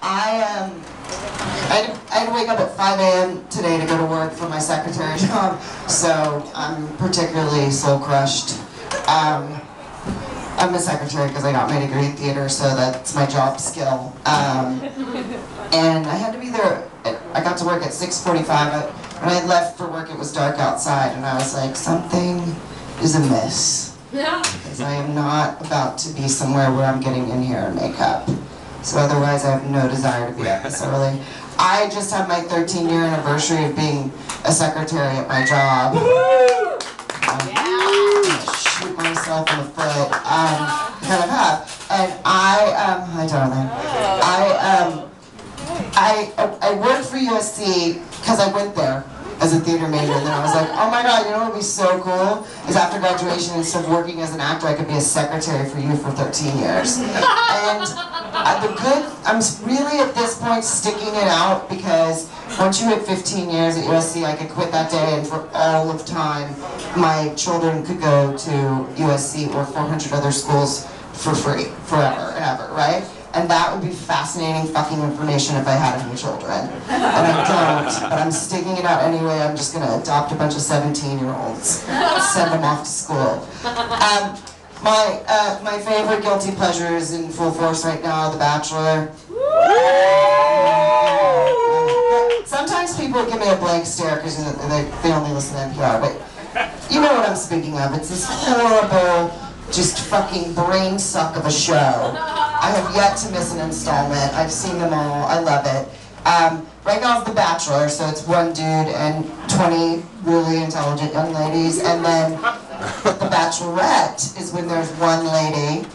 I had to wake up at 5 a.m. today to go to work for my secretary job, so I'm particularly soul crushed. I'm a secretary because I got my degree in theater, so that's my job skill. And I had to be there. I got to work at 6:45. When I left for work, it was dark outside, and I was like, something is amiss. Because I am not about to be somewhere where I'm getting in hair and makeup. So otherwise, I have no desire to be up this early. I just had my 13-year anniversary of being a secretary at my job. Shoot myself in the foot. Kind of have. And hi darling. I worked for USC because I went there as a theater major, and then I was like, oh my god, you know what would be so cool? Is after graduation, instead of working as an actor, I could be a secretary for you for 13 years. And I'm really at this point sticking it out, because once you hit 15 years at USC, I could quit that day, and for all of time, my children could go to USC or 400 other schools for free, forever and ever, right? And that would be fascinating fucking information if I had any children. And I don't, but I'm sticking it out anyway. I'm just gonna adopt a bunch of 17-year-olds, send them off to school. My favorite guilty pleasure is in full force right now, The Bachelor. Sometimes people give me a blank stare because they only listen to NPR, but you know what I'm speaking of. It's this horrible, just fucking brain suck of a show. I have yet to miss an installment. I've seen them all. I love it. Right now it's The Bachelor, so it's one dude and 20 really intelligent young ladies, and then The Bachelorette is when there's one lady,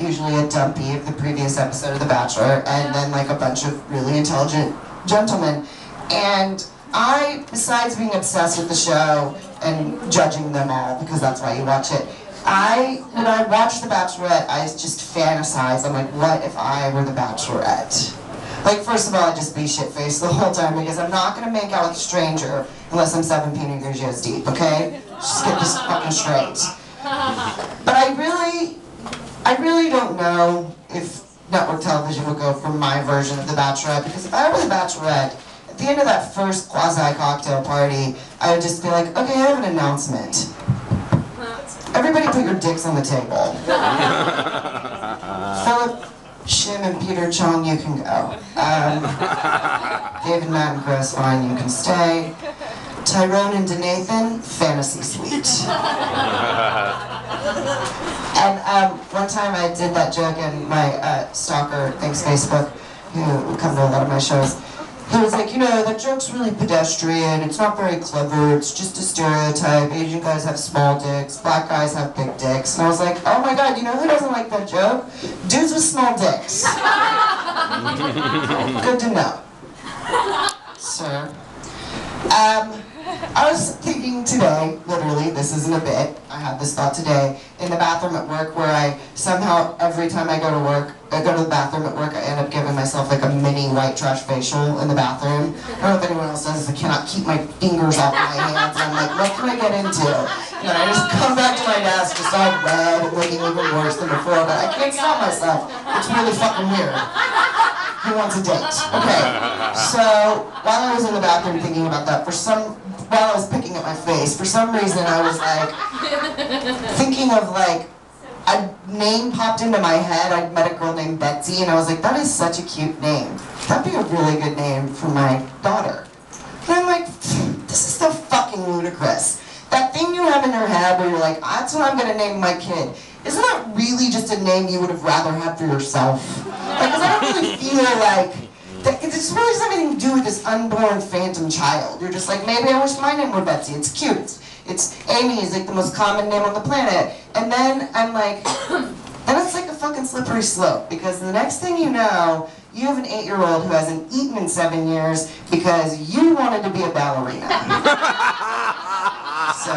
usually a dumpy of the previous episode of The Bachelor, and then like a bunch of really intelligent gentlemen. And I, besides being obsessed with the show and judging them all, because that's why you watch it, when I watch The Bachelorette, I just fantasize. I'm like, what if I were The Bachelorette? Like, first of all, I'd just be shit-faced the whole time, because I'm not gonna make out with a stranger unless I'm 7 fingers years deep, okay? Just get this fucking straight. But I really don't know if network television would go for my version of The Bachelorette, because if I were The Bachelorette, at the end of that first quasi-cocktail party, I would just be like, okay, I have an announcement. Everybody put your dicks on the table. Philip, Shim, and Peter Chung, you can go. David, Matt, and Chris, fine, you can stay. Tyrone and Denathan, fantasy suite. And one time I did that joke, and my stalker, thanks Facebook, who come to a lot of my shows, he was like, you know, that joke's really pedestrian, it's not very clever, it's just a stereotype, Asian guys have small dicks, black guys have big dicks. And I was like, oh my god, you know who doesn't like that joke? Dudes with small dicks. Good to know. Sir. I was thinking today, literally, this isn't a bit, I had this thought today, in the bathroom at work, where I somehow, every time I go to the bathroom at work, I end up giving myself like a mini white trash facial in the bathroom. I don't know if anyone else does, I cannot keep my fingers off my hands, and I'm like, what can I get into? And then I just come back to my desk, just all red, and looking even worse than before, but I can't stop myself. It's really fucking weird. Who wants a date? Okay, so while I was in the bathroom thinking about that, while I was picking at my face, for some reason I was like, thinking of like, a name popped into my head. I'd met a girl named Betsy, and I was like, that is such a cute name. That'd be a really good name for my daughter. And I'm like, this is so fucking ludicrous. That thing you have in your head where you're like, that's what I'm gonna name my kid. Isn't that really just a name you would have rather had for yourself? Like, cause I don't really feel like, it really has anything to do with this unborn phantom child. You're just like, maybe I wish my name were Betsy. It's cute. It's Amy is like the most common name on the planet. And then I'm like, then it's like a fucking slippery slope, because the next thing you know, you have an 8-year-old who hasn't eaten in 7 years because you wanted to be a ballerina. So.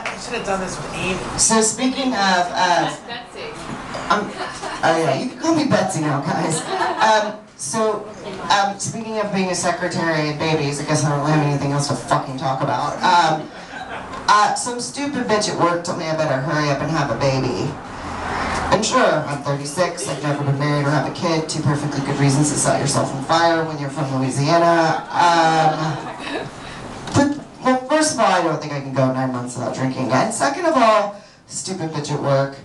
I should have done this with Amy. So speaking of, Betsy. oh yeah, you can call me Betsy now, guys. Speaking of being a secretary and babies, I guess I don't really have anything else to fucking talk about. Some stupid bitch at work told me I better hurry up and have a baby. And sure, I'm 36, I've never been married or have a kid, two perfectly good reasons to set yourself on fire when you're from Louisiana. Well, first of all, I don't think I can go 9 months without drinking. And second of all, stupid bitch at work.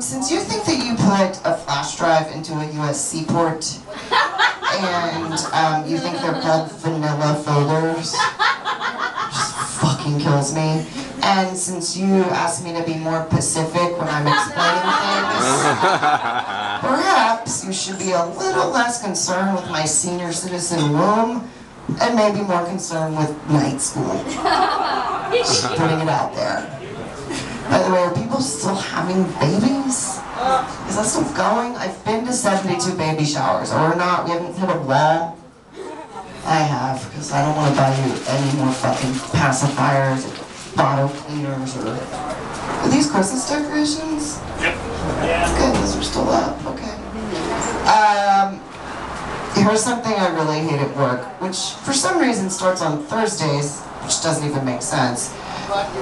Since you think that you put a flash drive into a USB port, and you think they're called vanilla folders, just fucking kills me. And since you asked me to be more Pacific when I'm explaining things, perhaps you should be a little less concerned with my senior citizen womb, and maybe more concerned with night school. Just putting it out there. By the way, are people still having babies? Is that still going? I've been to 72 baby showers, or not, we haven't hit a wall. I have, because I don't want to buy you any more fucking pacifiers, or bottle cleaners, or... Are these Christmas decorations? Yep. Yeah. Good, those are still up, okay. Here's something I really hate at work, which for some reason starts on Thursdays, which doesn't even make sense.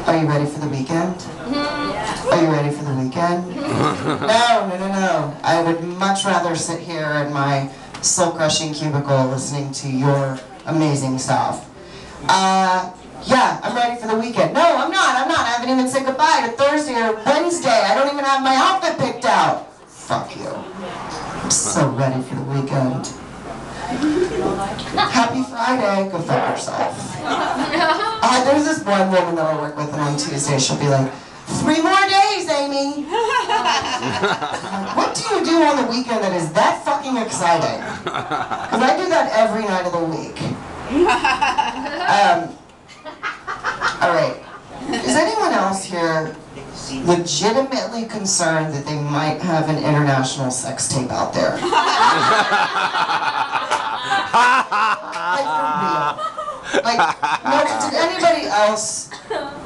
Are you ready for the weekend? Are you ready for the weekend? No. I would much rather sit here in my soul-crushing cubicle listening to your amazing stuff. Yeah, I'm ready for the weekend. No, I'm not. I haven't even said goodbye to Thursday or Wednesday. I don't even have my outfit picked out. Fuck you. I'm so ready for the weekend. Happy Friday. Go fuck yourself. There's this one woman that I work with, and on Tuesday she'll be like, 3 more days, Amy. What do you do on the weekend that is that fucking exciting? Because I do that every night of the week. Alright. Is anyone else here legitimately concerned that they might have an international sex tape out there? Like, for real. Like, no, did anybody else,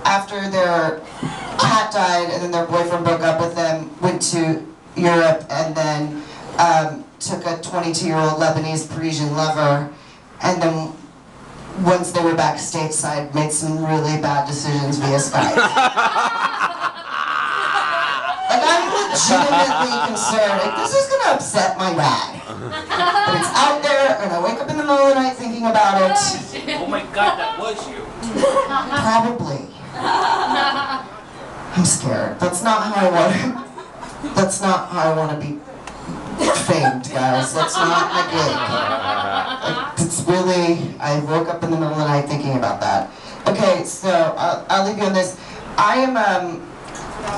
after their cat died and then their boyfriend broke up with them, went to Europe and then took a 22-year-old Lebanese Parisian lover, and then once they were back stateside, made some really bad decisions via Skype? Like, I'm legitimately concerned. Like, this is gonna upset my dad. But it's out there, and I wake up in the middle of the night thinking about it. Oh my god, that was you. Probably. I'm scared. That's not how I want to. That's not how I want to be famed, guys. That's not my gig. Like, it's really. I woke up in the middle of the night thinking about that. Okay, so I'll leave you on this. I am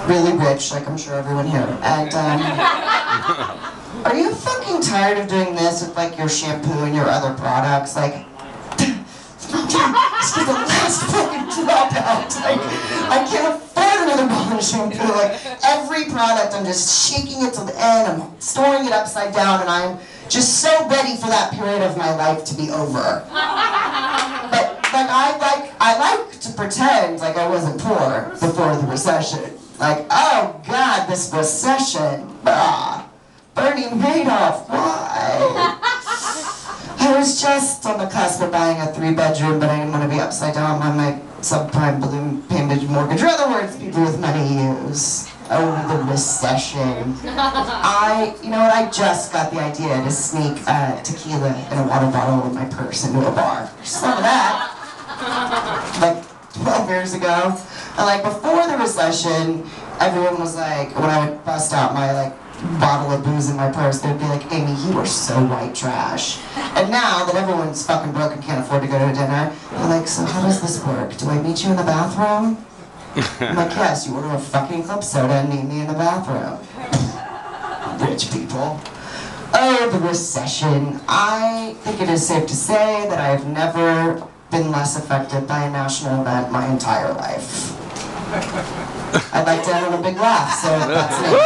really rich, like I'm sure everyone here, and are you fucking tired of doing this with like your shampoo and your other products? Like, this is the last fucking drop out. Like, I can't afford another bottle of shampoo. Like, every product, I'm just shaking it to the end, I'm storing it upside down, and I'm just so ready for that period of my life to be over. But, like, I like to pretend like I wasn't poor before the recession. Like, oh god, this recession, Bernie Madoff, why? I was just on the cusp of buying a 3-bedroom, but I didn't want to be upside down on my subprime balloon payment mortgage. In other words, people with money use. Oh, the recession. You know what, I just got the idea to sneak tequila in a water bottle in my purse into a bar. Just thought of that. Like 12 years ago. And like before the recession, everyone was like, when I would bust out my like bottle of booze in my purse, they'd be like, Amy, you are so white trash. And now that everyone's fucking broke and can't afford to go to a dinner, they're like, so how does this work? Do I meet you in the bathroom? I'm like, yes, you order a fucking club soda and meet me in the bathroom. Rich people. Oh, the recession. I think it is safe to say that I have never been less affected by a national event my entire life. I'd like to end on a big laugh, so that's me.